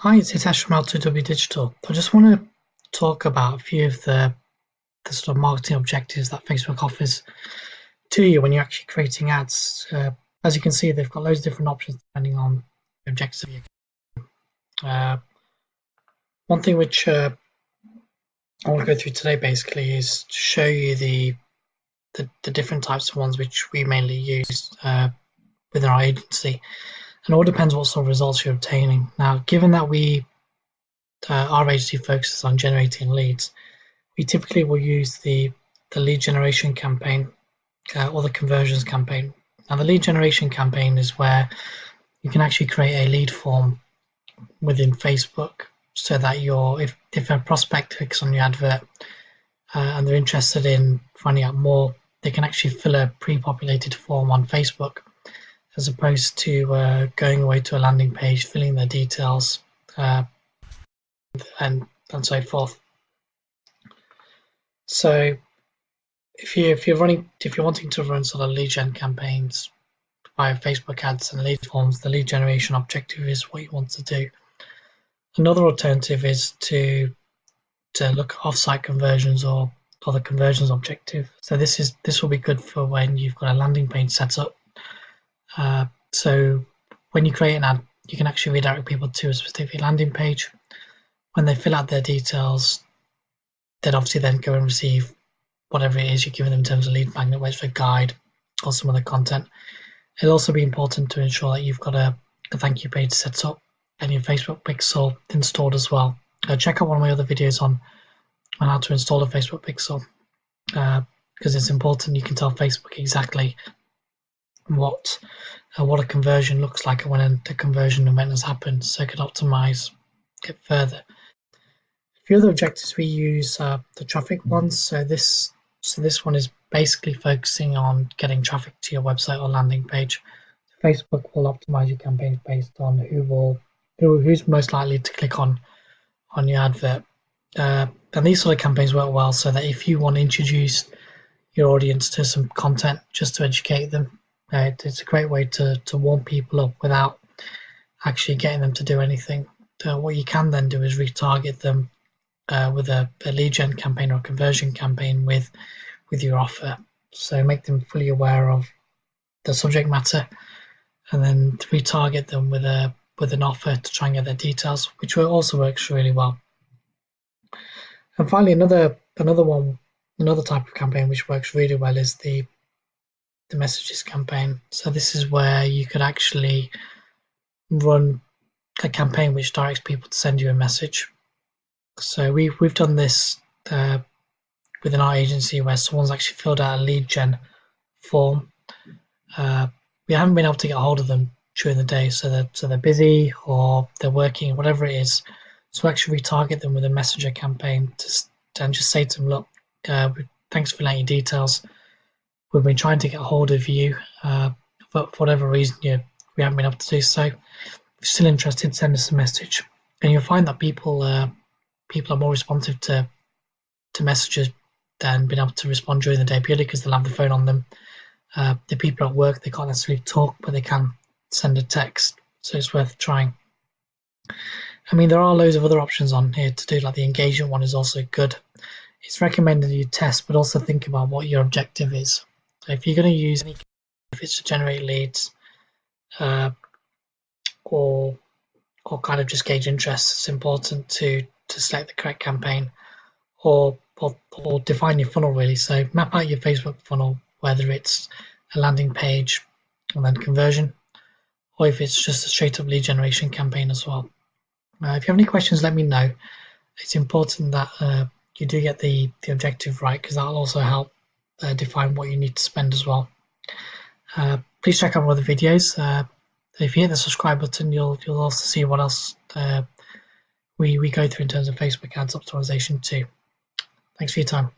Hi, it's Hitesh from L2W Digital. I just want to talk about a few of the sort of marketing objectives that Facebook offers to you when you're actually creating ads. As you can see, they've got loads of different options depending on the objectives of your one thing which I want to go through today basically is to show you the different types of ones which we mainly use within our agency. And it all depends what sort of results you're obtaining. Now, given that our agency focuses on generating leads, we typically will use the lead generation campaign or the conversions campaign. Now, the lead generation campaign is where you can actually create a lead form within Facebook so that if a prospect clicks on your advert and they're interested in finding out more, they can actually fill a pre-populated form on Facebook as opposed to going away to a landing page, filling their details, uh, and so forth. So if you're wanting to run sort of lead gen campaigns via Facebook ads and lead forms, the lead generation objective is what you want to do. Another alternative is to look at off-site conversions or the conversions objective. So this will be good for when you've got a landing page set up. So when you create an ad, you can actually redirect people to a specific landing page. When they fill out their details, they'd obviously then go and receive whatever it is you're giving them in terms of lead magnet, whether it's a guide or some other content. It'll also be important to ensure that you've got a thank you page set up and your Facebook pixel installed as well. Check out one of my other videos on how to install a Facebook pixel because it's important you can tell Facebook exactly what a conversion looks like when the conversion event has happened, so it can optimize it further. A few other objectives we use the traffic ones. So this one is basically focusing on getting traffic to your website or landing page. Facebook will optimize your campaigns based on who's most likely to click on your advert. And these sort of campaigns work well so that if you want to introduce your audience to some content just to educate them, it's a great way to warm people up without actually getting them to do anything. What you can then do is retarget them with a lead gen campaign or a conversion campaign with your offer. So make them fully aware of the subject matter and then retarget them with an offer to try and get their details, which also works really well. And finally, another type of campaign which works really well is the messages campaign. So this is where you could actually run a campaign which directs people to send you a message. So we've done this within our agency where someone's actually filled out a lead gen form. We haven't been able to get a hold of them during the day, so they're busy or they're working, whatever it is. So actually retarget them with a messenger campaign and just say to them, look, thanks for filling out your details. We've been trying to get a hold of you, but for whatever reason, we haven't been able to do so. If you're still interested, send us a message, and you'll find that people are more responsive to messages than being able to respond during the day, purely because they'll have the phone on them. The people at work, they can't necessarily talk, but they can send a text, so it's worth trying. I mean, there are loads of other options on here to do, like the engagement one is also good. It's recommended you test, but also think about what your objective is. So if you're going to use any, if it's to generate leads, or kind of just gauge interest, it's important to select the correct campaign or define your funnel really. So map out your Facebook funnel, whether it's a landing page and then conversion, or if it's just a straight up lead generation campaign as well. If you have any questions, let me know. It's important that you do get the objective right, because that'll also help define what you need to spend as well. Please check out my other videos. If you hit the subscribe button, you'll also see what else we go through in terms of Facebook ads optimization too. Thanks for your time.